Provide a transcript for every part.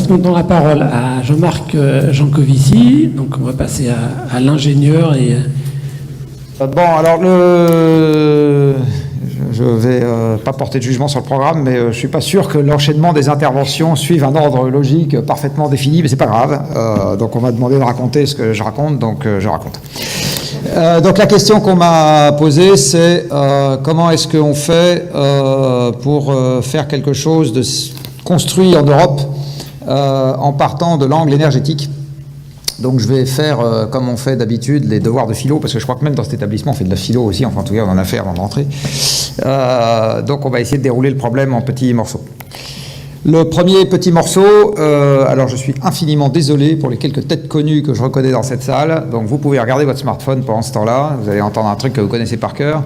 passe maintenant la parole à Jean-Marc Jancovici. Donc on va passer à l'ingénieur et... Bon, alors je vais pas porter de jugement sur le programme, mais je suis pas sûr que l'enchaînement des interventions suive un ordre logique parfaitement défini, mais c'est pas grave. Donc on m'a demandé de raconter ce que je raconte, donc je raconte. Donc la question qu'on m'a posée, c'est comment est-ce qu'on fait pour faire quelque chose de construit en Europe en partant de l'angle énergétique. Donc je vais faire, comme on fait d'habitude, les devoirs de philo, parce que je crois que même dans cet établissement, on fait de la philo aussi, enfin en tout cas on en a fait avant de rentrer. Donc on va essayer de dérouler le problème en petits morceaux. Le premier petit morceau, alors je suis infiniment désolé pour les quelques têtes connues que je reconnais dans cette salle, donc vous pouvez regarder votre smartphone pendant ce temps-là, vous allez entendre un truc que vous connaissez par cœur.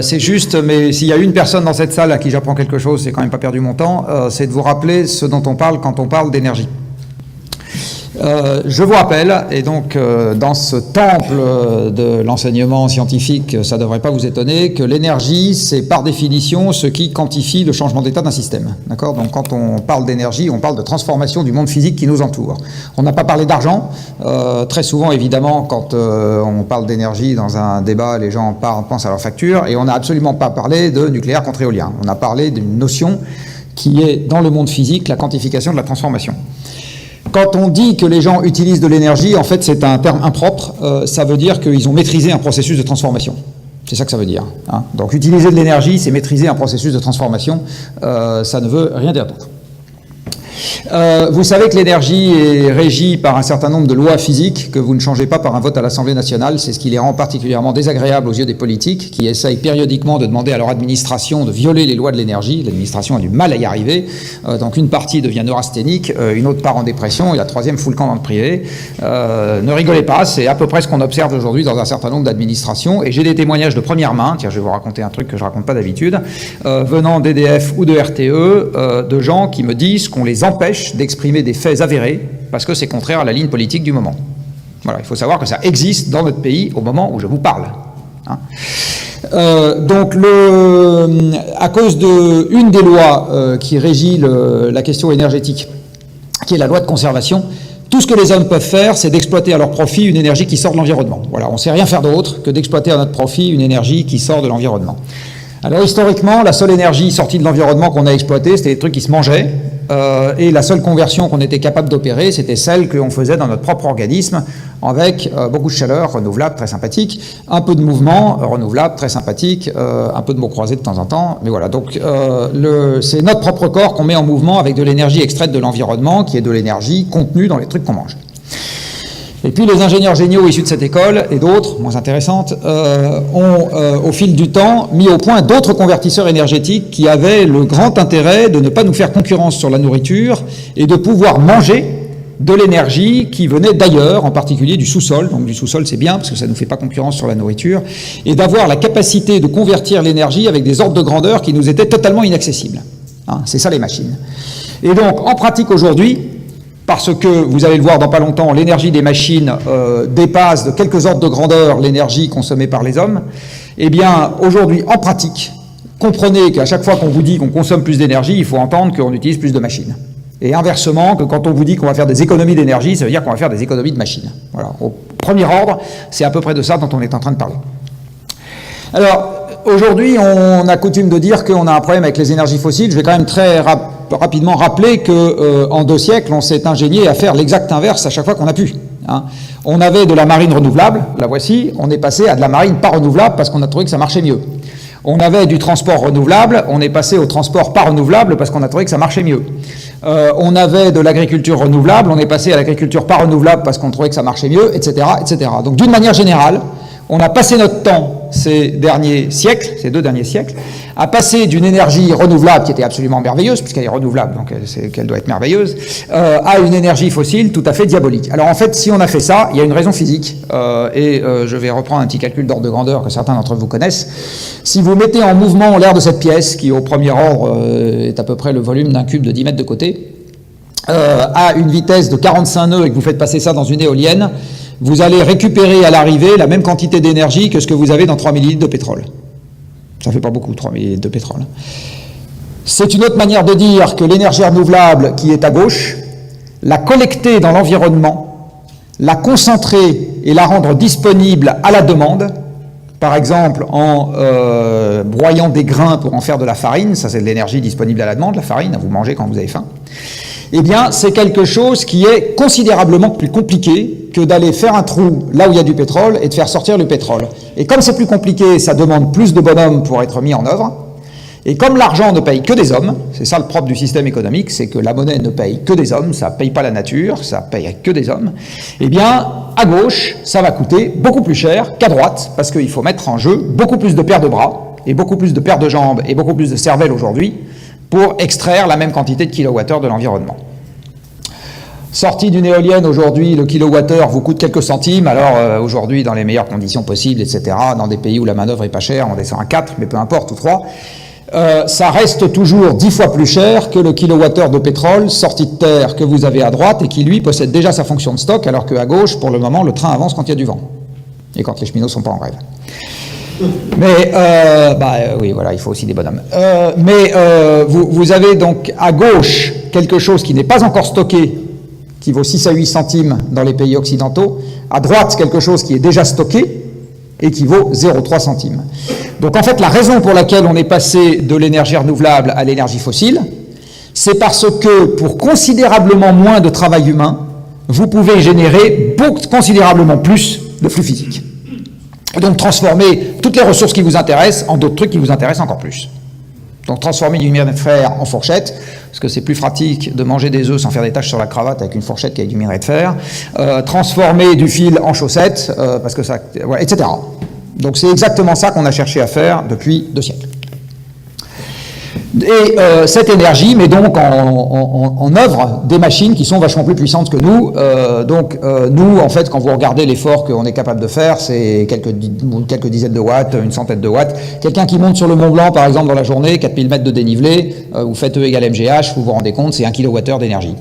C'est juste, mais s'il y a une personne dans cette salle à qui j'apprends quelque chose, c'est quand même pas perdu mon temps, c'est de vous rappeler ce dont on parle quand on parle d'énergie. Je vous rappelle, et donc dans ce temple de l'enseignement scientifique, ça ne devrait pas vous étonner, que l'énergie, c'est par définition ce qui quantifie le changement d'état d'un système. D'accord ? Donc quand on parle d'énergie, on parle de transformation du monde physique qui nous entoure. On n'a pas parlé d'argent. Très souvent, évidemment, quand on parle d'énergie dans un débat, les gens pensent à leur facture, et on n'a absolument pas parlé de nucléaire contre éolien. On a parlé d'une notion qui est, dans le monde physique, la quantification de la transformation. Quand on dit que les gens utilisent de l'énergie, en fait, c'est un terme impropre. Ça veut dire qu'ils ont maîtrisé un processus de transformation. C'est ça que ça veut dire. Hein. Donc, utiliser de l'énergie, c'est maîtriser un processus de transformation. Ça ne veut rien dire d'autre. Vous savez que l'énergie est régie par un certain nombre de lois physiques que vous ne changez pas par un vote à l'Assemblée nationale. C'est ce qui les rend particulièrement désagréables aux yeux des politiques qui essayent périodiquement de demander à leur administration de violer les lois de l'énergie. L'administration a du mal à y arriver. Donc une partie devient neurasthénique, une autre part en dépression et la troisième fout le camp dans le privé. Ne rigolez pas, c'est à peu près ce qu'on observe aujourd'hui dans un certain nombre d'administrations. Et j'ai des témoignages de première main, tiens je vais vous raconter un truc que je raconte pas d'habitude, venant d'EDF ou de RTE, de gens qui me disent qu'on les empêche d'exprimer des faits avérés parce que c'est contraire à la ligne politique du moment. Voilà, il faut savoir que ça existe dans notre pays au moment où je vous parle. Hein. Donc, à cause d'une des lois qui régit la question énergétique, qui est la loi de conservation, tout ce que les hommes peuvent faire, c'est d'exploiter à leur profit une énergie qui sort de l'environnement. Voilà, on ne sait rien faire d'autre que d'exploiter à notre profit une énergie qui sort de l'environnement. Alors historiquement, la seule énergie sortie de l'environnement qu'on a exploitée, c'était des trucs qui se mangeaient, et la seule conversion qu'on était capable d'opérer, c'était celle qu'on faisait dans notre propre organisme, avec beaucoup de chaleur renouvelable, très sympathique, un peu de mouvement renouvelable, très sympathique, un peu de mots croisés de temps en temps, mais voilà, donc c'est notre propre corps qu'on met en mouvement avec de l'énergie extraite de l'environnement, qui est de l'énergie contenue dans les trucs qu'on mange. Et puis les ingénieurs géniaux issus de cette école, et d'autres, moins intéressantes, ont, au fil du temps, mis au point d'autres convertisseurs énergétiques qui avaient le grand intérêt de ne pas nous faire concurrence sur la nourriture et de pouvoir manger de l'énergie qui venait d'ailleurs, en particulier du sous-sol. Donc du sous-sol, c'est bien, parce que ça ne nous fait pas concurrence sur la nourriture, et d'avoir la capacité de convertir l'énergie avec des ordres de grandeur qui nous étaient totalement inaccessibles. Hein, c'est ça les machines. Et donc, en pratique aujourd'hui, parce que, vous allez le voir dans pas longtemps, l'énergie des machines dépasse de quelques ordres de grandeur l'énergie consommée par les hommes, eh bien, aujourd'hui, en pratique, comprenez qu'à chaque fois qu'on vous dit qu'on consomme plus d'énergie, il faut entendre qu'on utilise plus de machines. Et inversement, que quand on vous dit qu'on va faire des économies d'énergie, ça veut dire qu'on va faire des économies de machines. Voilà. Au premier ordre, c'est à peu près de ça dont on est en train de parler. Alors, aujourd'hui, on a coutume de dire qu'on a un problème avec les énergies fossiles. Je vais quand même très rapidement rappeler qu'en 2 siècles, on s'est ingénié à faire l'exact inverse à chaque fois qu'on a pu. Hein. On avait de la marine renouvelable, la voici, on est passé à de la marine pas renouvelable parce qu'on a trouvé que ça marchait mieux. On avait du transport renouvelable, on est passé au transport pas renouvelable parce qu'on a trouvé que ça marchait mieux. On avait de l'agriculture renouvelable, on est passé à l'agriculture pas renouvelable parce qu'on trouvait que ça marchait mieux, etc., etc. Donc d'une manière générale, on a passé notre temps ces 2 derniers siècles, à passer d'une énergie renouvelable qui était absolument merveilleuse, puisqu'elle est renouvelable, donc c'est qu'elle doit être merveilleuse, à une énergie fossile tout à fait diabolique. Alors en fait, si on a fait ça, il y a une raison physique, et je vais reprendre un petit calcul d'ordre de grandeur que certains d'entre vous connaissent. Si vous mettez en mouvement l'air de cette pièce, qui au premier ordre est à peu près le volume d'un cube de 10 mètres de côté, à une vitesse de 45 nœuds et que vous faites passer ça dans une éolienne, vous allez récupérer à l'arrivée la même quantité d'énergie que ce que vous avez dans 3 millilitres de pétrole. Ça ne fait pas beaucoup, 3 millilitres de pétrole. C'est une autre manière de dire que l'énergie renouvelable qui est à gauche la collecter dans l'environnement, la concentrer et la rendre disponible à la demande, par exemple en broyant des grains pour en faire de la farine, ça c'est de l'énergie disponible à la demande, la farine, vous mangez quand vous avez faim, eh bien c'est quelque chose qui est considérablement plus compliqué que d'aller faire un trou là où il y a du pétrole et de faire sortir le pétrole. Et comme c'est plus compliqué, ça demande plus de bonhommes pour être mis en œuvre. Et comme l'argent ne paye que des hommes, c'est ça le propre du système économique, c'est que la monnaie ne paye que des hommes, ça ne paye pas la nature, ça paye que des hommes, eh bien, à gauche, ça va coûter beaucoup plus cher qu'à droite, parce qu'il faut mettre en jeu beaucoup plus de paires de bras, et beaucoup plus de paires de jambes, et beaucoup plus de cervelle aujourd'hui, pour extraire la même quantité de kilowattheures de l'environnement. Sortie d'une éolienne aujourd'hui, le kilowattheure vous coûte quelques centimes, alors aujourd'hui, dans les meilleures conditions possibles, etc., dans des pays où la manœuvre est pas chère, on descend à 4, mais peu importe, ou 3, ça reste toujours 10 fois plus cher que le kilowattheure de pétrole sorti de terre que vous avez à droite et qui, lui, possède déjà sa fonction de stock, alors qu'à gauche, pour le moment, le train avance quand il y a du vent. Et quand les cheminots ne sont pas en grève. Mais, oui, voilà, il faut aussi des bonhommes. Vous avez donc à gauche quelque chose qui n'est pas encore stocké, qui vaut 6 à 8 centimes dans les pays occidentaux. À droite, quelque chose qui est déjà stocké et qui vaut 0,3 centimes. Donc en fait, la raison pour laquelle on est passé de l'énergie renouvelable à l'énergie fossile, c'est parce que pour considérablement moins de travail humain, vous pouvez générer considérablement plus de flux physiques. Et donc transformer toutes les ressources qui vous intéressent en d'autres trucs qui vous intéressent encore plus. Donc transformer du minerai de fer en fourchette, parce que c'est plus pratique de manger des œufs sans faire des taches sur la cravate avec une fourchette qu'avec du minerai de fer. Transformer du fil en chaussettes, parce que ça, voilà, etc. Donc c'est exactement ça qu'on a cherché à faire depuis 2 siècles. Et cette énergie met donc en œuvre des machines qui sont vachement plus puissantes que nous. Nous, en fait, quand vous regardez l'effort qu'on est capable de faire, c'est quelques dizaines de watts, une centaine de watts. Quelqu'un qui monte sur le Mont Blanc, par exemple, dans la journée, 4000 mètres de dénivelé, vous faites E égale mgh, vous vous rendez compte, c'est 1 kWh d'énergie.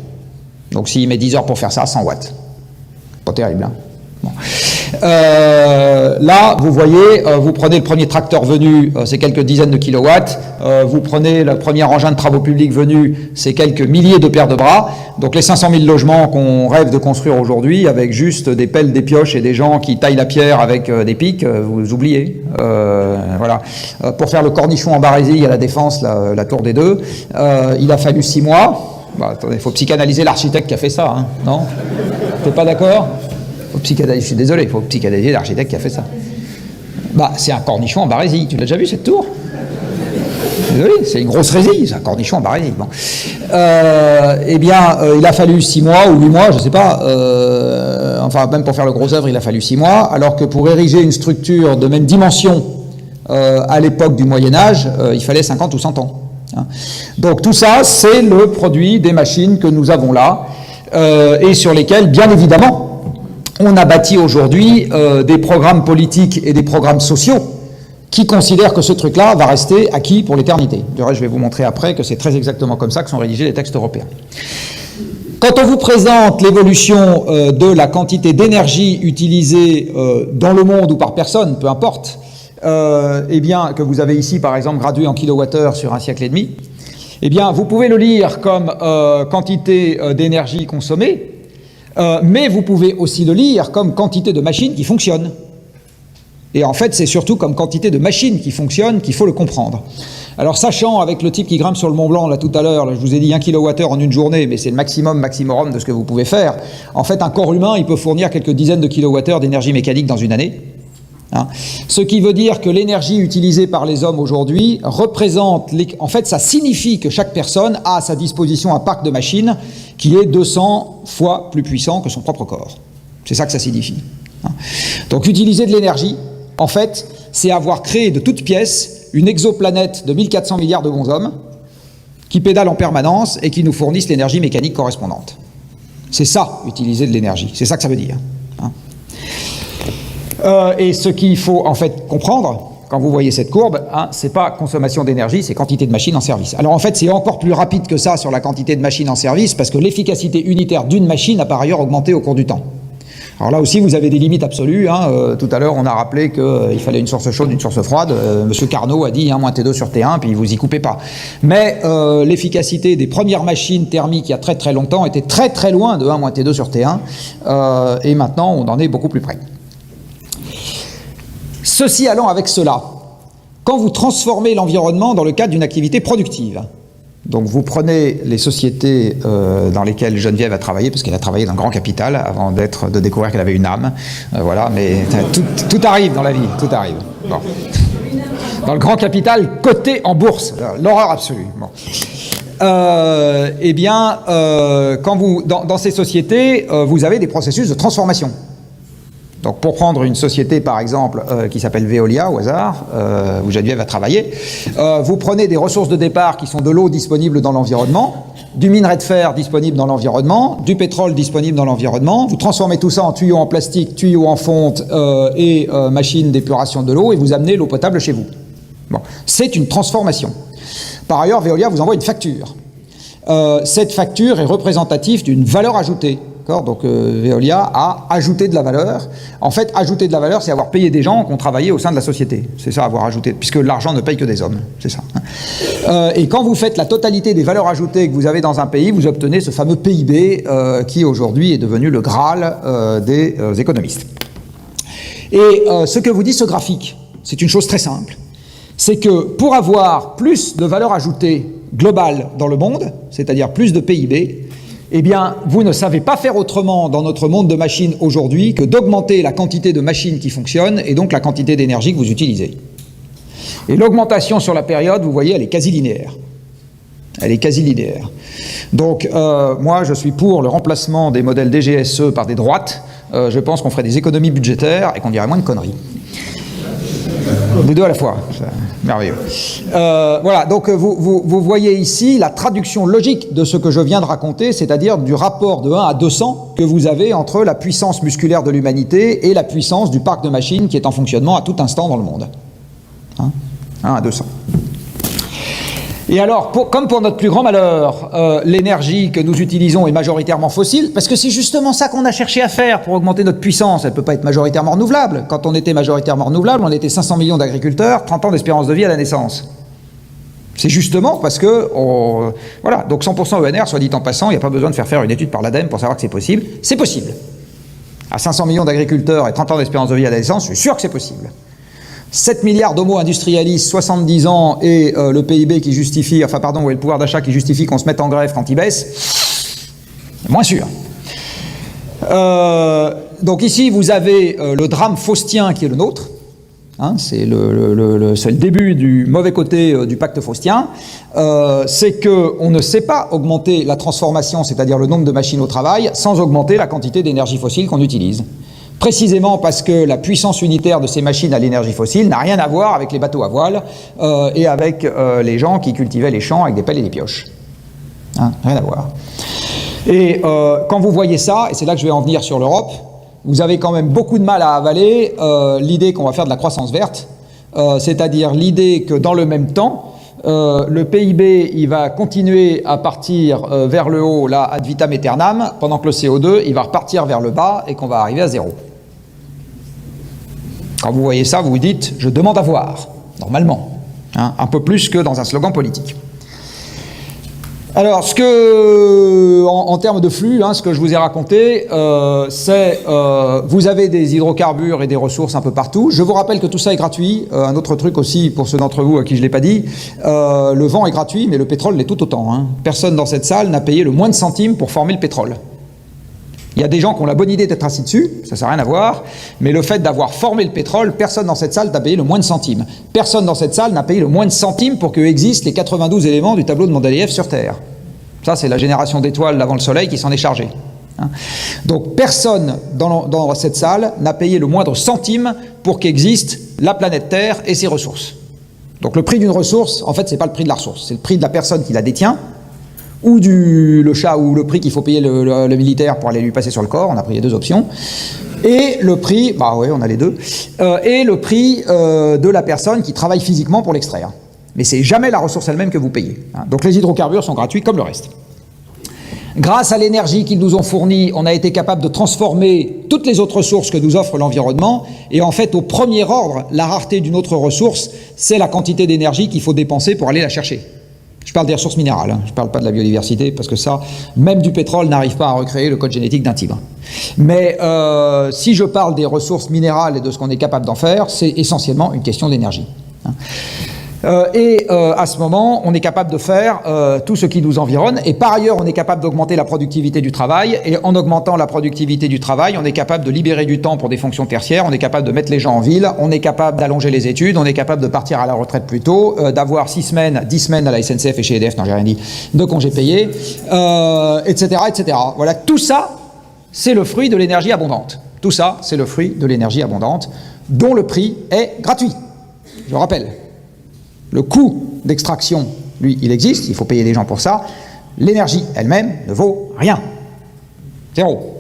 Donc s'il met 10 heures pour faire ça, 100 watts. Pas terrible, hein. Bon. Là, vous voyez, vous prenez le premier tracteur venu, c'est quelques dizaines de kilowatts. Vous prenez le premier engin de travaux publics venu, c'est quelques milliers de paires de bras. Donc les 500 000 logements qu'on rêve de construire aujourd'hui, avec juste des pelles, des pioches et des gens qui taillent la pierre avec des pics, vous oubliez. Voilà. Pour faire le cornichon en Barésie à la Défense, la tour des deux, il a fallu 6 mois. Bah, attendez, il faut psychanalyser l'architecte qui a fait ça, hein, non? T'es pas d'accord? Je suis désolé, il faut psychanalyser l'architecte qui a fait ça. Bah, c'est un cornichon en Barésie. Tu l'as déjà vu, cette tour? Désolé, c'est une grosse résille, c'est un cornichon en Barésie. Bon. Il a fallu 6 mois ou 8 mois, je ne sais pas. Enfin, même pour faire le gros œuvre, il a fallu 6 mois, alors que pour ériger une structure de même dimension à l'époque du Moyen-Âge, il fallait 50 ou 100 ans. Hein. Donc tout ça, c'est le produit des machines que nous avons là, et sur lesquelles, bien évidemment, on a bâti aujourd'hui des programmes politiques et des programmes sociaux qui considèrent que ce truc-là va rester acquis pour l'éternité. Du reste, je vais vous montrer après que c'est très exactement comme ça que sont rédigés les textes européens. Quand on vous présente l'évolution de la quantité d'énergie utilisée dans le monde ou par personne, peu importe, eh bien, que vous avez ici, par exemple, gradué en kilowattheures sur un siècle et demi, eh bien, vous pouvez le lire comme quantité d'énergie consommée, mais vous pouvez aussi le lire comme quantité de machines qui fonctionnent. Et en fait, c'est surtout comme quantité de machines qui fonctionnent qu'il faut le comprendre. Alors, sachant, avec le type qui grimpe sur le Mont Blanc, là, tout à l'heure, je vous ai dit 1 kWh en une journée, mais c'est le maximum de ce que vous pouvez faire. En fait, un corps humain, il peut fournir quelques dizaines de kilowattheures d'énergie mécanique dans une année. Hein. Ce qui veut dire que l'énergie utilisée par les hommes aujourd'hui représente... En fait, ça signifie que chaque personne a à sa disposition un parc de machines qui est 200 fois plus puissant que son propre corps. C'est ça que ça signifie. Hein. Donc, utiliser de l'énergie, en fait, c'est avoir créé de toutes pièces une exoplanète de 1400 milliards de bonshommes qui pédalent en permanence et qui nous fournissent l'énergie mécanique correspondante. C'est ça, utiliser de l'énergie. C'est ça que ça veut dire. Hein. Et ce qu'il faut en fait comprendre, quand vous voyez cette courbe, hein, c'est pas consommation d'énergie, c'est quantité de machines en service. Alors en fait, c'est encore plus rapide que ça sur la quantité de machines en service, parce que l'efficacité unitaire d'une machine a par ailleurs augmenté au cours du temps. Alors là aussi, vous avez des limites absolues. Tout à l'heure, on a rappelé qu'il fallait une source chaude, une source froide. Monsieur Carnot a dit moins T2 sur T1, puis vous y coupez pas. Mais l'efficacité des premières machines thermiques il y a très très longtemps était très très loin de 1 moins T2 sur T1. Et maintenant, on en est beaucoup plus près. Ceci allant avec cela, quand vous transformez l'environnement dans le cadre d'une activité productive, donc vous prenez les sociétés dans lesquelles Geneviève a travaillé, parce qu'elle a travaillé dans le grand capital avant de découvrir qu'elle avait une âme, voilà, mais tout arrive dans la vie, tout arrive. Bon. Dans le grand capital, coté en bourse, l'horreur absolue. Bon. Quand vous, dans ces sociétés, vous avez des processus de transformation. Donc pour prendre une société par exemple qui s'appelle Veolia au hasard, où Geneviève a travaillé, vous prenez des ressources de départ qui sont de l'eau disponible dans l'environnement, du minerai de fer disponible dans l'environnement, du pétrole disponible dans l'environnement, vous transformez tout ça en tuyaux en plastique, tuyaux en fonte et machines d'épuration de l'eau et vous amenez l'eau potable chez vous. Bon, c'est une transformation. Par ailleurs, Veolia vous envoie une facture. Cette facture est représentative d'une valeur ajoutée. Donc Veolia a ajouté de la valeur. En fait, ajouter de la valeur, c'est avoir payé des gens qui ont travaillé au sein de la société. C'est ça, avoir ajouté, puisque l'argent ne paye que des hommes. C'est ça. Et quand vous faites la totalité des valeurs ajoutées que vous avez dans un pays, vous obtenez ce fameux PIB qui aujourd'hui est devenu le Graal des économistes. Et ce que vous dit ce graphique, c'est une chose très simple. C'est que pour avoir plus de valeur ajoutée globale dans le monde, c'est-à-dire plus de PIB, eh bien, vous ne savez pas faire autrement dans notre monde de machines aujourd'hui que d'augmenter la quantité de machines qui fonctionnent et donc la quantité d'énergie que vous utilisez. Et l'augmentation sur la période, vous voyez, elle est quasi linéaire. Elle est quasi linéaire. Donc, moi, je suis pour le remplacement des modèles DGSE par des droites. Je pense qu'on ferait des économies budgétaires et qu'on dirait moins de conneries. Les deux à la fois, merveilleux. Voilà, donc vous voyez ici la traduction logique de ce que je viens de raconter, c'est-à-dire du rapport de 1 à 200 que vous avez entre la puissance musculaire de l'humanité et la puissance du parc de machines qui est en fonctionnement à tout instant dans le monde. 1 à 200. Et alors, comme pour notre plus grand malheur, l'énergie que nous utilisons est majoritairement fossile, parce que c'est justement ça qu'on a cherché à faire pour augmenter notre puissance. Elle ne peut pas être majoritairement renouvelable. Quand on était majoritairement renouvelable, on était 500 millions d'agriculteurs, 30 ans d'espérance de vie à la naissance. C'est justement parce que... voilà, donc 100% ENR, soit dit en passant, il n'y a pas besoin de faire une étude par l'ADEME pour savoir que c'est possible. C'est possible. À 500 millions d'agriculteurs et 30 ans d'espérance de vie à la naissance, je suis sûr que c'est possible. 7 milliards d'homo industrialistes, 70 ans et le PIB qui justifie, et le pouvoir d'achat qui justifie qu'on se mette en grève quand il baisse, moins sûr. Donc ici, vous avez le drame faustien qui est le nôtre. C'est le début du mauvais côté du pacte faustien. C'est qu'on ne sait pas augmenter la transformation, c'est-à-dire le nombre de machines au travail, sans augmenter la quantité d'énergie fossile qu'on utilise. Précisément parce que la puissance unitaire de ces machines à l'énergie fossile n'a rien à voir avec les bateaux à voile et avec les gens qui cultivaient les champs avec des pelles et des pioches. Rien à voir. Et quand vous voyez ça, et c'est là que je vais en venir sur l'Europe, vous avez quand même beaucoup de mal à avaler l'idée qu'on va faire de la croissance verte, c'est-à-dire l'idée que dans le même temps, le PIB il va continuer à partir vers le haut, là, ad vitam aeternam, pendant que le CO2 il va repartir vers le bas et qu'on va arriver à zéro. Quand vous voyez ça, vous vous dites, je demande à voir, normalement, un peu plus que dans un slogan politique. Alors, en termes de flux, ce que je vous ai raconté, c'est vous avez des hydrocarbures et des ressources un peu partout. Je vous rappelle que tout ça est gratuit. Un autre truc aussi, pour ceux d'entre vous à qui je ne l'ai pas dit, le vent est gratuit, mais le pétrole l'est tout autant. Personne dans cette salle n'a payé le moins de centimes pour former le pétrole. Il y a des gens qui ont la bonne idée d'être assis dessus, ça n'a rien à voir, mais le fait d'avoir formé le pétrole, personne dans cette salle n'a payé le moins de centimes. Personne dans cette salle n'a payé le moins de centimes pour que existent les 92 éléments du tableau de Mendeleïev sur Terre. Ça, c'est la génération d'étoiles avant le Soleil qui s'en est chargée. Donc personne dans cette salle n'a payé le moindre centime pour qu'existe la planète Terre et ses ressources. Donc le prix d'une ressource, en fait, c'est pas le prix de la ressource, c'est le prix de la personne qui la détient, ou le chat, ou le prix qu'il faut payer le militaire pour aller lui passer sur le corps. On a pris les deux options. Et le prix, on a les deux, et le prix de la personne qui travaille physiquement pour l'extraire. Mais c'est jamais la ressource elle-même que vous payez. Donc les hydrocarbures sont gratuits comme le reste. Grâce à l'énergie qu'ils nous ont fournie, on a été capable de transformer toutes les autres ressources que nous offre l'environnement. Et en fait, au premier ordre, la rareté d'une autre ressource, c'est la quantité d'énergie qu'il faut dépenser pour aller la chercher. Je parle des ressources minérales, hein. Je ne parle pas de la biodiversité, parce que ça, même du pétrole n'arrive pas à recréer le code génétique d'un tigre. Mais si je parle des ressources minérales et de ce qu'on est capable d'en faire, c'est essentiellement une question d'énergie. À ce moment, on est capable de faire tout ce qui nous environne, et par ailleurs, on est capable d'augmenter la productivité du travail, et en augmentant la productivité du travail, on est capable de libérer du temps pour des fonctions tertiaires, on est capable de mettre les gens en ville, on est capable d'allonger les études, on est capable de partir à la retraite plus tôt, d'avoir 10 semaines à la SNCF et chez EDF, non j'ai rien dit, de congés payés, etc., etc. Voilà, tout ça, c'est le fruit de l'énergie abondante. Tout ça, c'est le fruit de l'énergie abondante, dont le prix est gratuit. Je rappelle. Le coût d'extraction, lui, il existe, il faut payer des gens pour ça. L'énergie elle-même ne vaut rien. Zéro.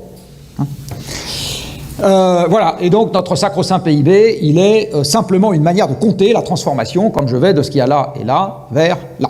Voilà, et donc notre sacro-saint PIB, il est simplement une manière de compter la transformation, comme je vais de ce qu'il y a là et là, vers là.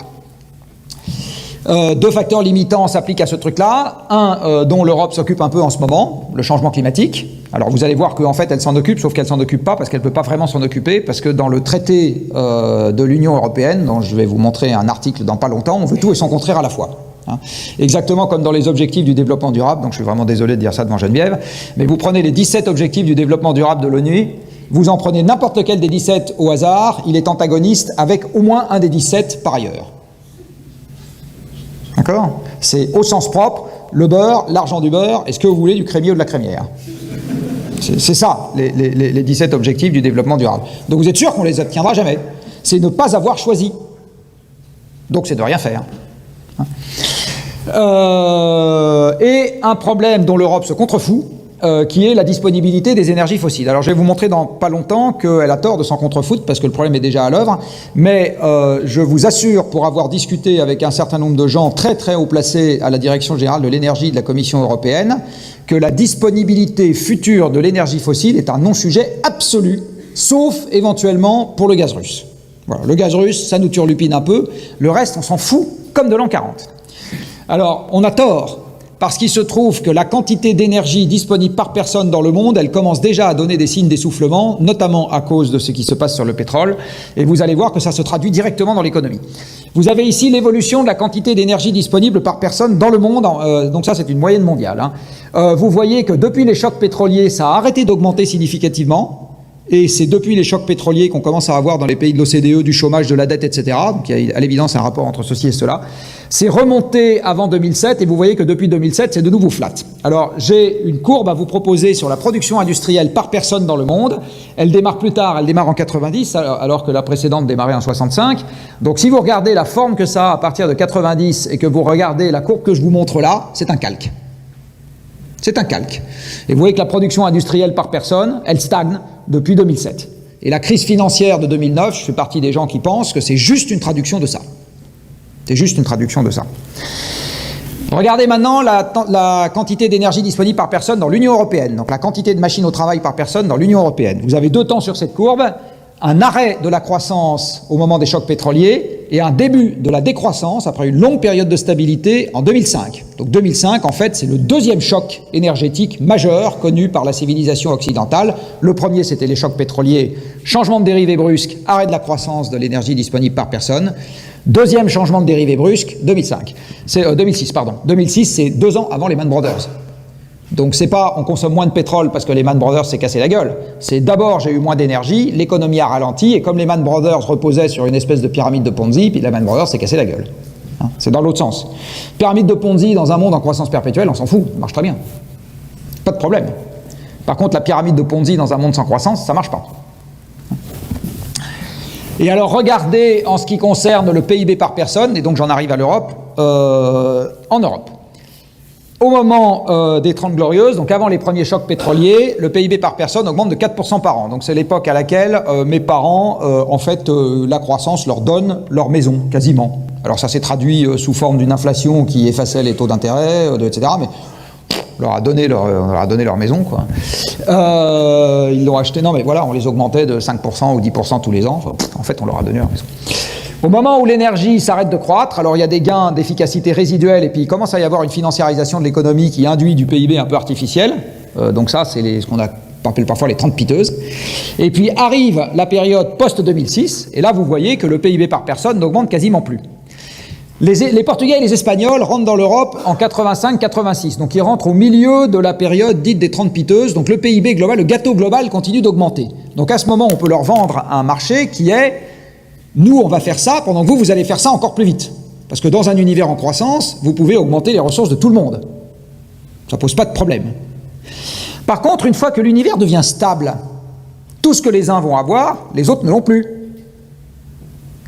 Deux facteurs limitants s'appliquent à ce truc-là. Un dont l'Europe s'occupe un peu en ce moment, le changement climatique. Alors vous allez voir qu'en fait elle s'en occupe, sauf qu'elle s'en occupe pas parce qu'elle ne peut pas vraiment s'en occuper, parce que dans le traité de l'Union européenne, dont je vais vous montrer un article dans pas longtemps, on veut tout et son contraire à la fois. Hein. Exactement comme dans les objectifs du développement durable, donc je suis vraiment désolé de dire ça devant Geneviève, mais vous prenez les 17 objectifs du développement durable de l'ONU, vous en prenez n'importe lequel des 17 au hasard, il est antagoniste avec au moins un des 17 par ailleurs. D'accord ? C'est au sens propre, le beurre, l'argent du beurre, est-ce que vous voulez du crémier ou de la crémière ? C'est ça, les 17 objectifs du développement durable. Donc vous êtes sûr qu'on les obtiendra jamais. C'est ne pas avoir choisi. Donc c'est de rien faire. Et un problème dont l'Europe se contrefout, qui est la disponibilité des énergies fossiles. Alors je vais vous montrer dans pas longtemps qu'elle a tort de s'en contrefoutre parce que le problème est déjà à l'œuvre, mais je vous assure, pour avoir discuté avec un certain nombre de gens très très haut placés à la Direction générale de l'énergie de la Commission européenne, que la disponibilité future de l'énergie fossile est un non-sujet absolu, sauf éventuellement pour le gaz russe. Voilà, le gaz russe, ça nous turlupine un peu, le reste on s'en fout comme de l'an 40. Alors on a tort, parce qu'il se trouve que la quantité d'énergie disponible par personne dans le monde, elle commence déjà à donner des signes d'essoufflement, notamment à cause de ce qui se passe sur le pétrole, et vous allez voir que ça se traduit directement dans l'économie. Vous avez ici l'évolution de la quantité d'énergie disponible par personne dans le monde, donc ça c'est une moyenne mondiale. Vous voyez que depuis les chocs pétroliers, ça a arrêté d'augmenter significativement, et c'est depuis les chocs pétroliers qu'on commence à avoir dans les pays de l'OCDE du chômage, de la dette, etc. Donc il y a à l'évidence un rapport entre ceci et cela. C'est remonté avant 2007 et vous voyez que depuis 2007, c'est de nouveau flat. Alors j'ai une courbe à vous proposer sur la production industrielle par personne dans le monde. Elle démarre plus tard, elle démarre en 90 alors que la précédente démarrait en 65. Donc si vous regardez la forme que ça a à partir de 90 et que vous regardez la courbe que je vous montre là, c'est un calque. C'est un calque. Et vous voyez que la production industrielle par personne, elle stagne depuis 2007. Et la crise financière de 2009, je fais partie des gens qui pensent que c'est juste une traduction de ça. C'est juste une traduction de ça. Regardez maintenant la quantité d'énergie disponible par personne dans l'Union européenne. Donc la quantité de machines au travail par personne dans l'Union européenne. Vous avez deux temps sur cette courbe. Un arrêt de la croissance au moment des chocs pétroliers et un début de la décroissance après une longue période de stabilité en 2005. Donc 2005, en fait, c'est le deuxième choc énergétique majeur connu par la civilisation occidentale. Le premier, c'était les chocs pétroliers, changement de dérivés brusque, arrêt de la croissance de l'énergie disponible par personne. Deuxième changement de dérivés brusque, 2006, pardon. 2006, c'est 2 ans avant Lehman Brothers. Donc c'est pas on consomme moins de pétrole parce que Lehman Brothers s'est cassé la gueule. C'est d'abord j'ai eu moins d'énergie, l'économie a ralenti et comme Lehman Brothers reposait sur une espèce de pyramide de Ponzi, puis Lehman Brothers s'est cassé la gueule. Hein, c'est dans l'autre sens. Pyramide de Ponzi dans un monde en croissance perpétuelle, on s'en fout, ça marche très bien. Pas de problème. Par contre la pyramide de Ponzi dans un monde sans croissance, ça marche pas. Et alors regardez en ce qui concerne le PIB par personne, et donc j'en arrive à l'Europe, en Europe. Au moment des 30 Glorieuses, donc avant les premiers chocs pétroliers, le PIB par personne augmente de 4% par an. Donc c'est l'époque à laquelle mes parents, la croissance leur donne leur maison, quasiment. Alors ça s'est traduit sous forme d'une inflation qui effaçait les taux d'intérêt, etc. Mais on leur a donné leur maison, quoi. Ils l'ont acheté, non mais voilà, on les augmentait de 5% ou 10% tous les ans. Enfin, en fait, on leur a donné leur maison. Au moment où l'énergie s'arrête de croître, alors il y a des gains d'efficacité résiduelle et puis il commence à y avoir une financiarisation de l'économie qui induit du PIB un peu artificiel. Donc ça, c'est ce qu'on appelle parfois les 30 piteuses. Et puis arrive la période post-2006, et là vous voyez que le PIB par personne n'augmente quasiment plus. Les Portugais et les Espagnols rentrent dans l'Europe en 85-86, donc ils rentrent au milieu de la période dite des 30 piteuses, donc le PIB global, le gâteau global continue d'augmenter. Donc à ce moment, on peut leur vendre un marché qui est, nous on va faire ça, pendant que vous allez faire ça encore plus vite. Parce que dans un univers en croissance, vous pouvez augmenter les ressources de tout le monde. Ça ne pose pas de problème. Par contre, une fois que l'univers devient stable, tout ce que les uns vont avoir, les autres ne l'ont plus.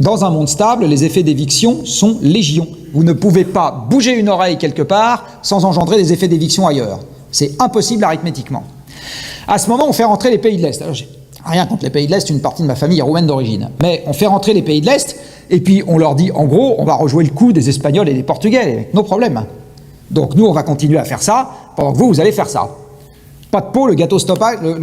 Dans un monde stable, les effets d'éviction sont légion. Vous ne pouvez pas bouger une oreille quelque part sans engendrer des effets d'éviction ailleurs. C'est impossible arithmétiquement. À ce moment, on fait rentrer les pays de l'Est. Alors, j'ai rien contre les pays de l'Est, une partie de ma famille est roumaine d'origine. Mais on fait rentrer les pays de l'Est, et puis on leur dit, en gros, on va rejouer le coup des Espagnols et des Portugais, avec nos problèmes. Donc nous, on va continuer à faire ça, pendant que vous allez faire ça. Pas de pot, le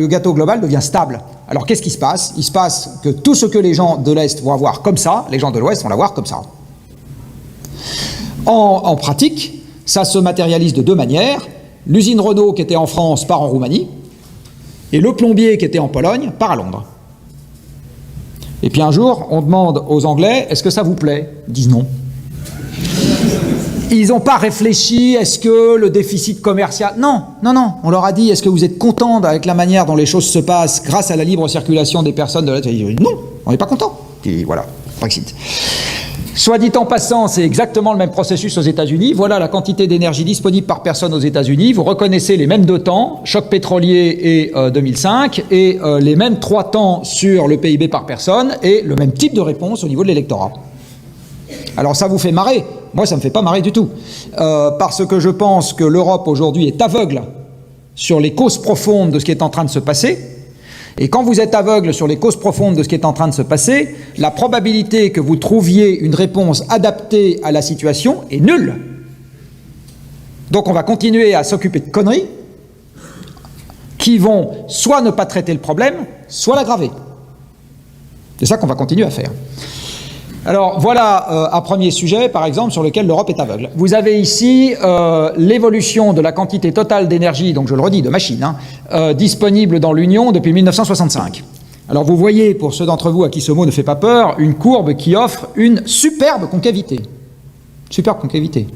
gâteau global devient stable. Alors qu'est-ce qui se passe? Il se passe que tout ce que les gens de l'Est vont avoir comme ça, les gens de l'Ouest vont l'avoir comme ça. En pratique, ça se matérialise de deux manières. L'usine Renault qui était en France part en Roumanie, et le plombier qui était en Pologne part à Londres. Et puis un jour, on demande aux Anglais, est-ce que ça vous plaît? Ils disent non. Ils n'ont pas réfléchi, est-ce que le déficit commercial... Non, on leur a dit, est-ce que vous êtes contents avec la manière dont les choses se passent grâce à la libre circulation des personnes de la... Ils disent non, on n'est pas contents. Et voilà, Brexit. Soit dit en passant, c'est exactement le même processus aux États-Unis. Voilà la quantité d'énergie disponible par personne aux États-Unis. Vous reconnaissez les mêmes deux temps, choc pétrolier et 2005, et les mêmes 3 temps sur le PIB par personne, et le même type de réponse au niveau de l'électorat. Alors ça vous fait marrer? Moi, ça ne me fait pas marrer du tout. Parce que je pense que l'Europe aujourd'hui est aveugle sur les causes profondes de ce qui est en train de se passer. Et quand vous êtes aveugle sur les causes profondes de ce qui est en train de se passer, la probabilité que vous trouviez une réponse adaptée à la situation est nulle. Donc on va continuer à s'occuper de conneries qui vont soit ne pas traiter le problème, soit l'aggraver. C'est ça qu'on va continuer à faire. Alors voilà un premier sujet, par exemple, sur lequel l'Europe est aveugle. Vous avez ici l'évolution de la quantité totale d'énergie, donc je le redis, de machines, disponible dans l'Union depuis 1965. Alors vous voyez, pour ceux d'entre vous à qui ce mot ne fait pas peur, une courbe qui offre une superbe concavité. Superbe concavité.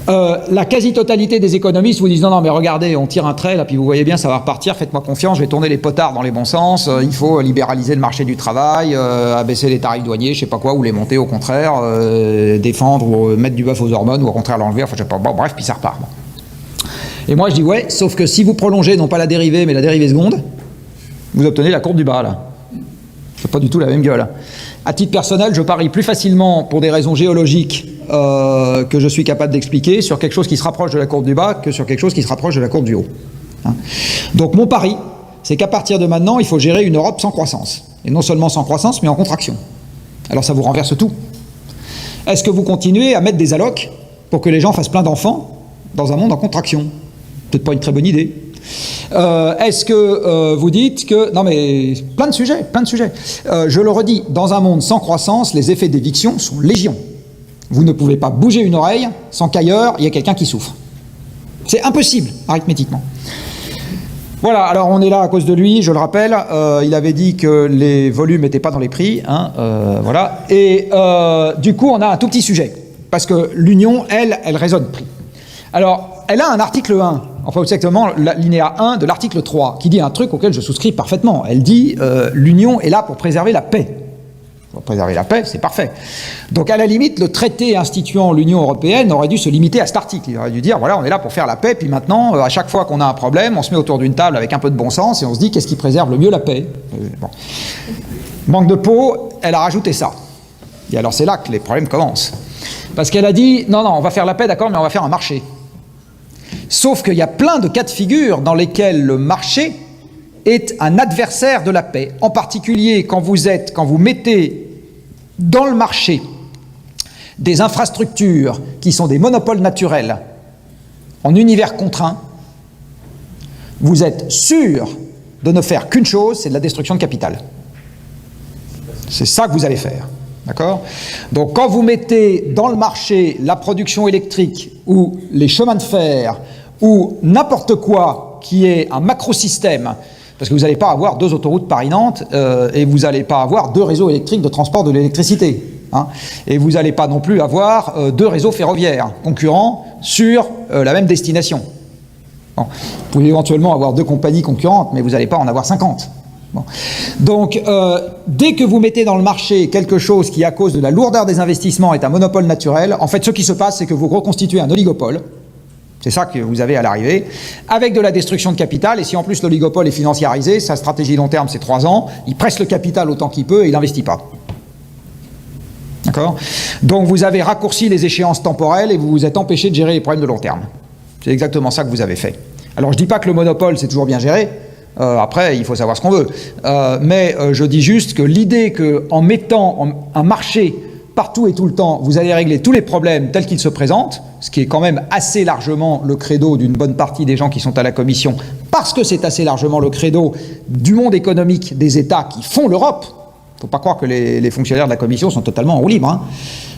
La quasi-totalité des économistes vous disent non mais regardez, on tire un trait là puis vous voyez bien ça va repartir, faites-moi confiance, je vais tourner les potards dans les bons sens, il faut libéraliser le marché du travail, abaisser les tarifs douaniers, je sais pas quoi, ou les monter au contraire, défendre ou mettre du bœuf aux hormones ou au contraire l'enlever, enfin je sais pas, bon bref puis ça repart. Bon. Et moi je dis ouais, sauf que si vous prolongez non pas la dérivée mais la dérivée seconde, vous obtenez la courbe du bas là. C'est pas du tout la même gueule. À titre personnel, je parie plus facilement pour des raisons géologiques que je suis capable d'expliquer sur quelque chose qui se rapproche de la courbe du bas que sur quelque chose qui se rapproche de la courbe du haut. Donc mon pari, c'est qu'à partir de maintenant, il faut gérer une Europe sans croissance. Et non seulement sans croissance, mais en contraction. Alors ça vous renverse tout. Est-ce que vous continuez à mettre des allocs pour que les gens fassent plein d'enfants dans un monde en contraction? Peut-être pas une très bonne idée. Est-ce que vous dites que... Non mais plein de sujets. Je le redis, dans un monde sans croissance, les effets d'éviction sont légion. Vous ne pouvez pas bouger une oreille sans qu'ailleurs il y ait quelqu'un qui souffre. C'est impossible, arithmétiquement. Voilà, alors on est là à cause de lui, je le rappelle, il avait dit que les volumes n'étaient pas dans les prix, voilà, et du coup on a un tout petit sujet, parce que l'Union, elle raisonne prix. Alors, elle a un article 1, enfin exactement l'alinéa 1 de l'article 3, qui dit un truc auquel je souscris parfaitement. Elle dit l'Union est là pour préserver la paix. Pour préserver la paix, c'est parfait. Donc à la limite, le traité instituant l'Union européenne aurait dû se limiter à cet article. Il aurait dû dire, voilà, on est là pour faire la paix, puis maintenant, à chaque fois qu'on a un problème, on se met autour d'une table avec un peu de bon sens et on se dit, qu'est-ce qui préserve le mieux la paix? Bon. Manque de peau, elle a rajouté ça. Et alors c'est là que les problèmes commencent. Parce qu'elle a dit, non, on va faire la paix, d'accord, mais on va faire un marché. Sauf qu'il y a plein de cas de figure dans lesquels le marché est un adversaire de la paix. En particulier quand vous mettez dans le marché des infrastructures qui sont des monopoles naturels en univers contraint, vous êtes sûr de ne faire qu'une chose, c'est de la destruction de capital. C'est ça que vous allez faire. D'accord? Donc quand vous mettez dans le marché la production électrique ou les chemins de fer ou n'importe quoi qui est un macrosystème, parce que vous n'allez pas avoir 2 autoroutes Paris-Nantes et vous n'allez pas avoir 2 réseaux électriques de transport de l'électricité. Hein, et vous n'allez pas non plus avoir 2 réseaux ferroviaires concurrents sur la même destination. Bon. Vous pouvez éventuellement avoir 2 compagnies concurrentes, mais vous n'allez pas en avoir 50. Bon. Donc, dès que vous mettez dans le marché quelque chose qui, à cause de la lourdeur des investissements, est un monopole naturel, en fait, ce qui se passe, c'est que vous reconstituez un oligopole. C'est ça que vous avez à l'arrivée, avec de la destruction de capital, et si en plus l'oligopole est financiarisé, sa stratégie long terme, c'est 3 ans, il presse le capital autant qu'il peut et il n'investit pas. D'accord? Donc vous avez raccourci les échéances temporelles et vous vous êtes empêché de gérer les problèmes de long terme. C'est exactement ça que vous avez fait. Alors je ne dis pas que le monopole, c'est toujours bien géré. Après, il faut savoir ce qu'on veut. Mais je dis juste que l'idée qu'en mettant un marché partout et tout le temps, vous allez régler tous les problèmes tels qu'ils se présentent, ce qui est quand même assez largement le credo d'une bonne partie des gens qui sont à la Commission, parce que c'est assez largement le credo du monde économique des États qui font l'Europe. Il ne faut pas croire que les fonctionnaires de la Commission sont totalement en roue libre.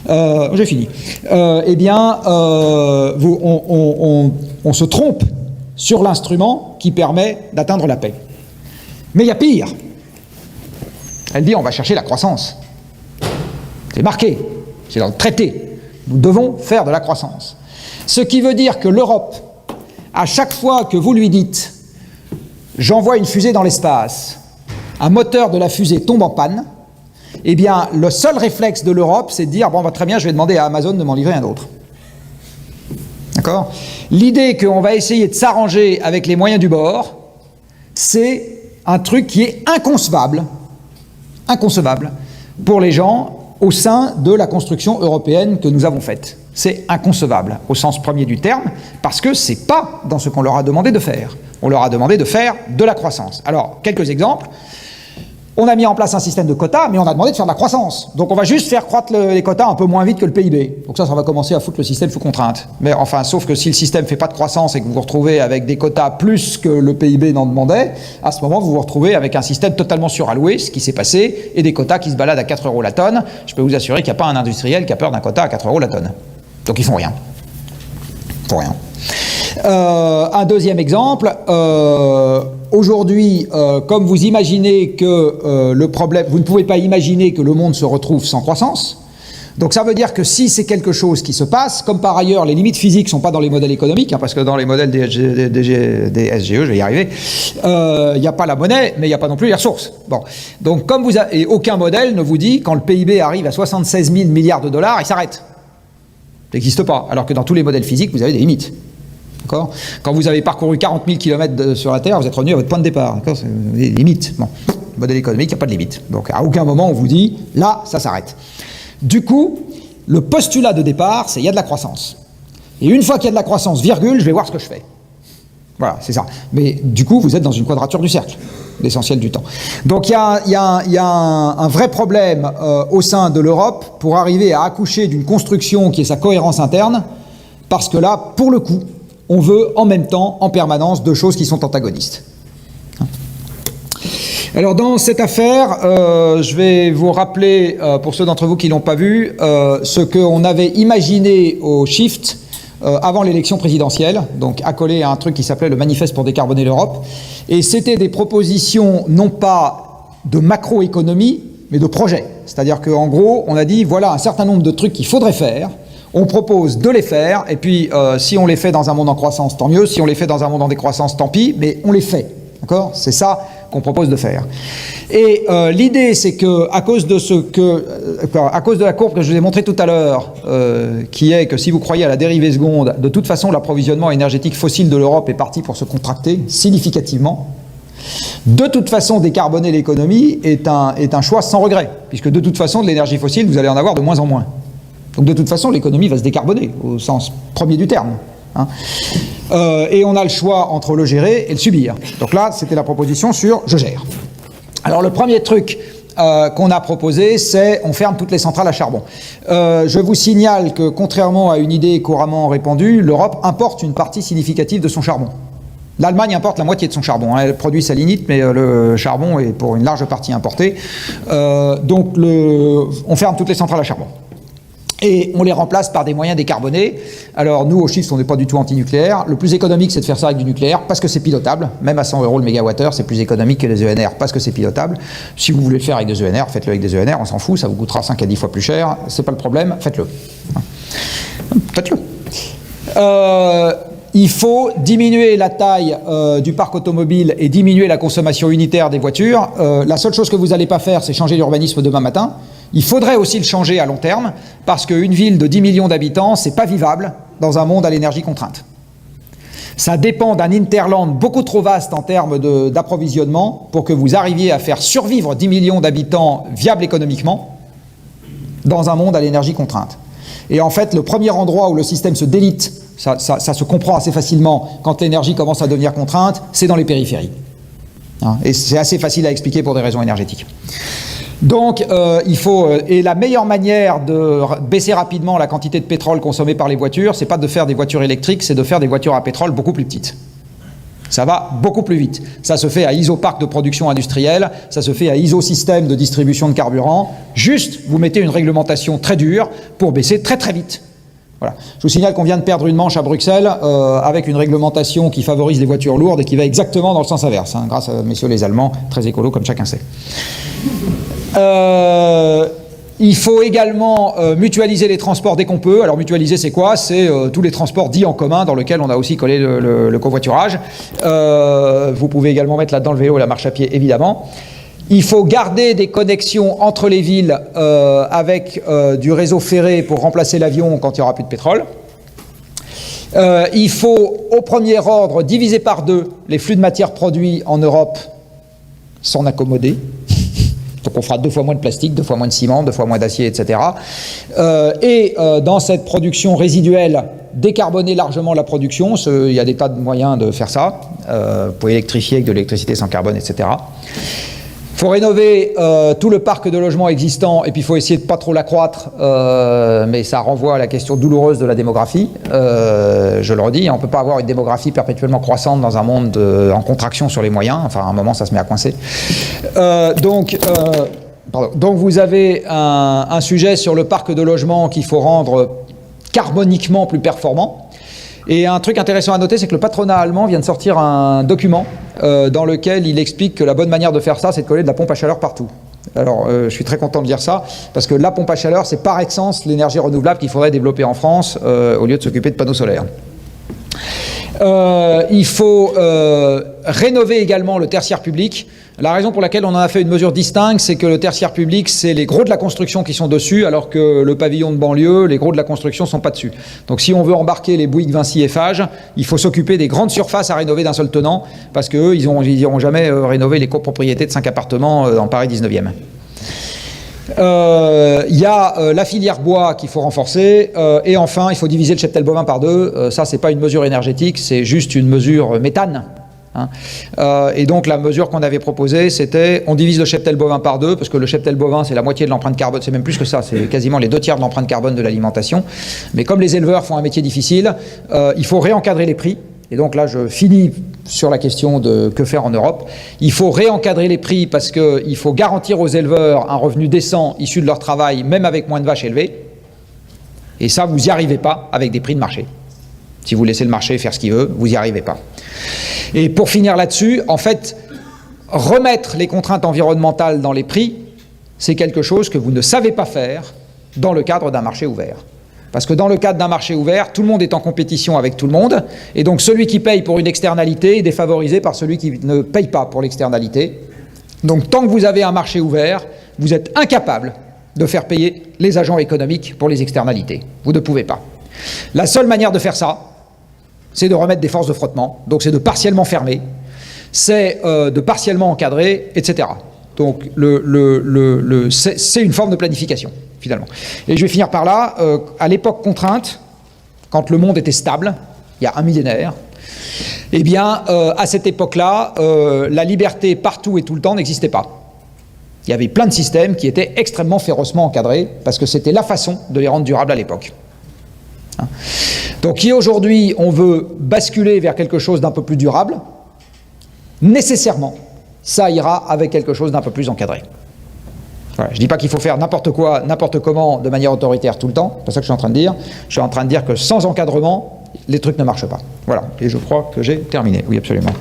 Hein. J'ai fini. Eh bien, on se trompe sur l'instrument qui permet d'atteindre la paix. Mais il y a pire. Elle dit on va chercher la croissance. C'est marqué, c'est dans le traité. Nous devons faire de la croissance. Ce qui veut dire que l'Europe, à chaque fois que vous lui dites « j'envoie une fusée dans l'espace », un moteur de la fusée tombe en panne, eh bien, le seul réflexe de l'Europe, c'est de dire « bon, bah, très bien, je vais demander à Amazon de m'en livrer un autre ». D'accord ? L'idée qu'on va essayer de s'arranger avec les moyens du bord, c'est un truc qui est inconcevable pour les gens au sein de la construction européenne que nous avons faite. C'est inconcevable au sens premier du terme, parce que c'est pas dans ce qu'on leur a demandé de faire. On leur a demandé de faire de la croissance. Alors, quelques exemples. On a mis en place un système de quotas, mais on a demandé de faire de la croissance. Donc on va juste faire croître les quotas un peu moins vite que le PIB. Donc ça va commencer à foutre le système sous contrainte. Mais enfin, sauf que si le système ne fait pas de croissance et que vous vous retrouvez avec des quotas plus que le PIB n'en demandait, à ce moment, vous vous retrouvez avec un système totalement suralloué, ce qui s'est passé, et des quotas qui se baladent à 4 € la tonne. Je peux vous assurer qu'il n'y a pas un industriel qui a peur d'un quota à 4 € la tonne. Donc ils font rien. Ils font rien. Un deuxième exemple, aujourd'hui, comme vous imaginez que le problème, vous ne pouvez pas imaginer que le monde se retrouve sans croissance, donc ça veut dire que si c'est quelque chose qui se passe, comme par ailleurs les limites physiques ne sont pas dans les modèles économiques, hein, parce que dans les modèles des SGE, je vais y arriver, il n'y a pas la monnaie, mais il n'y a pas non plus les ressources. Bon. Donc comme vous avez, et aucun modèle ne vous dit quand le PIB arrive à 76 000 milliards de dollars, il s'arrête. Ça n'existe pas, alors que dans tous les modèles physiques, vous avez des limites. D'accord ? Quand vous avez parcouru 40 000 km sur la Terre, vous êtes revenu à votre point de départ. D'accord ? C'est des limites. Bon. Modèle économique, il n'y a pas de limite. Donc à aucun moment on vous dit, là, ça s'arrête. Du coup, le postulat de départ, c'est il y a de la croissance. Et une fois qu'il y a de la croissance, virgule, je vais voir ce que je fais. Voilà, c'est ça. Mais du coup, vous êtes dans une quadrature du cercle, l'essentiel du temps. Donc il y a un vrai problème au sein de l'Europe pour arriver à accoucher d'une construction qui est sa cohérence interne, parce que là, pour le coup, on veut en même temps, en permanence, 2 choses qui sont antagonistes. Alors dans cette affaire, je vais vous rappeler, pour ceux d'entre vous qui ne l'ont pas vu, ce qu'on avait imaginé au Shift avant l'élection présidentielle, donc accolé à un truc qui s'appelait le Manifeste pour décarboner l'Europe. Et c'était des propositions non pas de macroéconomie, mais de projets. C'est-à-dire qu'en gros, on a dit, voilà un certain nombre de trucs qu'il faudrait faire. On propose de les faire, et puis si on les fait dans un monde en croissance, tant mieux. Si on les fait dans un monde en décroissance, tant pis, mais on les fait. D'accord ? C'est ça qu'on propose de faire. Et l'idée, c'est que à cause de la courbe que je vous ai montrée tout à l'heure, qui est que si vous croyez à la dérivée seconde, de toute façon, l'approvisionnement énergétique fossile de l'Europe est parti pour se contracter significativement. De toute façon, décarboner l'économie est un choix sans regret, puisque de toute façon, de l'énergie fossile, vous allez en avoir de moins en moins. Donc de toute façon, l'économie va se décarboner, au sens premier du terme. Hein. Et on a le choix entre le gérer et le subir. Donc là, c'était la proposition sur « je gère ». Alors le premier truc qu'on a proposé, c'est on ferme toutes les centrales à charbon. Je vous signale que, contrairement à une idée couramment répandue, l'Europe importe une partie significative de son charbon. L'Allemagne importe la moitié de son charbon. Elle produit sa lignite, mais le charbon est pour une large partie importé. Donc on ferme toutes les centrales à charbon. Et on les remplace par des moyens décarbonés. Alors nous, au Shift, on n'est pas du tout anti-nucléaire. Le plus économique, c'est de faire ça avec du nucléaire, parce que c'est pilotable. Même à 100 € le mégawattheure, c'est plus économique que les ENR, parce que c'est pilotable. Si vous voulez le faire avec des ENR, faites-le avec des ENR, on s'en fout, ça vous coûtera 5 à 10 fois plus cher. C'est pas le problème, faites-le. Faites-le. Il faut diminuer la taille du parc automobile et diminuer la consommation unitaire des voitures. La seule chose que vous n'allez pas faire, c'est changer l'urbanisme demain matin. Il faudrait aussi le changer à long terme, parce qu'une ville de 10 millions d'habitants, c'est pas vivable dans un monde à l'énergie contrainte. Ça dépend d'un hinterland beaucoup trop vaste en termes d'approvisionnement pour que vous arriviez à faire survivre 10 millions d'habitants viables économiquement dans un monde à l'énergie contrainte. Et en fait, le premier endroit où le système se délite, ça se comprend assez facilement quand l'énergie commence à devenir contrainte, c'est dans les périphéries. Et c'est assez facile à expliquer pour des raisons énergétiques. Donc, et la meilleure manière de baisser rapidement la quantité de pétrole consommée par les voitures, c'est pas de faire des voitures électriques, c'est de faire des voitures à pétrole beaucoup plus petites. Ça va beaucoup plus vite. Ça se fait à isoparc de production industrielle, ça se fait à isosystème de distribution de carburant. Juste, vous mettez une réglementation très dure pour baisser très très vite. Voilà. Je vous signale qu'on vient de perdre une manche à Bruxelles avec une réglementation qui favorise les voitures lourdes et qui va exactement dans le sens inverse, grâce à messieurs les Allemands, très écolos comme chacun sait. Il faut également mutualiser les transports dès qu'on peut. Alors mutualiser, c'est quoi? C'est tous les transports dits en commun dans lesquels on a aussi collé le covoiturage. Vous pouvez également mettre là-dedans le vélo et la marche à pied, évidemment. Il faut garder des connexions entre les villes avec du réseau ferré pour remplacer l'avion quand il n'y aura plus de pétrole. Il faut, au premier ordre, diviser par 2 les flux de matières produits en Europe, s'en accommoder. Donc on fera 2 fois moins de plastique, 2 fois moins de ciment, 2 fois moins d'acier, etc. Dans cette production résiduelle, décarboner largement la production. Il y a des tas de moyens de faire ça. Vous pouvez électrifier avec de l'électricité sans carbone, etc. Il faut rénover tout le parc de logements existant, et puis il faut essayer de pas trop l'accroître, mais ça renvoie à la question douloureuse de la démographie. Je le redis, on ne peut pas avoir une démographie perpétuellement croissante dans un monde en contraction sur les moyens. Enfin, à un moment, ça se met à coincer. Donc vous avez un sujet sur le parc de logements qu'il faut rendre carboniquement plus performant. Et un truc intéressant à noter, c'est que le patronat allemand vient de sortir un document dans lequel il explique que la bonne manière de faire ça, c'est de coller de la pompe à chaleur partout. Alors, je suis très content de dire ça, parce que la pompe à chaleur, c'est par excellence l'énergie renouvelable qu'il faudrait développer en France, au lieu de s'occuper de panneaux solaires. Il faut rénover également le tertiaire public. La raison pour laquelle on en a fait une mesure distincte, c'est que le tertiaire public, c'est les gros de la construction qui sont dessus, alors que le pavillon de banlieue, les gros de la construction ne sont pas dessus. Donc si on veut embarquer les Bouygues, Vinci, Eiffage, il faut s'occuper des grandes surfaces à rénover d'un seul tenant, parce qu'eux, ils n'iront jamais rénover les copropriétés de 5 appartements dans Paris 19e. Il y a la filière bois qu'il faut renforcer, et enfin, il faut diviser le cheptel bovin par 2. Ça, c'est pas une mesure énergétique, c'est juste une mesure méthane. Et donc la mesure qu'on avait proposée, c'était on divise le cheptel bovin par 2, parce que le cheptel bovin, c'est la moitié de l'empreinte carbone, c'est même plus que ça, c'est quasiment les 2/3 de l'empreinte carbone de l'alimentation. Mais comme les éleveurs font un métier difficile, il faut réencadrer les prix. Et donc là, je finis sur la question de que faire en Europe. Il faut réencadrer les prix parce qu'il faut garantir aux éleveurs un revenu décent issu de leur travail, même avec moins de vaches élevées. Et ça, vous n'y arrivez pas avec des prix de marché. Si vous laissez le marché faire ce qu'il veut, vous n'y arrivez pas. Et pour finir là-dessus, en fait, remettre les contraintes environnementales dans les prix, c'est quelque chose que vous ne savez pas faire dans le cadre d'un marché ouvert. Parce que dans le cadre d'un marché ouvert, tout le monde est en compétition avec tout le monde, et donc celui qui paye pour une externalité est défavorisé par celui qui ne paye pas pour l'externalité. Donc tant que vous avez un marché ouvert, vous êtes incapable de faire payer les agents économiques pour les externalités. Vous ne pouvez pas. La seule manière de faire ça, c'est de remettre des forces de frottement, donc c'est de partiellement fermer, c'est de partiellement encadrer, etc. Donc c'est une forme de planification, finalement. Et je vais finir par là. À l'époque contrainte, quand le monde était stable, il y a un millénaire, eh bien, à cette époque-là, la liberté partout et tout le temps n'existait pas. Il y avait plein de systèmes qui étaient extrêmement férocement encadrés, parce que c'était la façon de les rendre durables à l'époque. Donc si aujourd'hui on veut basculer vers quelque chose d'un peu plus durable, nécessairement, ça ira avec quelque chose d'un peu plus encadré. Voilà, je ne dis pas qu'il faut faire n'importe quoi, n'importe comment, de manière autoritaire tout le temps, c'est pas ça que je suis en train de dire. Je suis en train de dire que sans encadrement, les trucs ne marchent pas. Voilà, et je crois que j'ai terminé. Oui, absolument.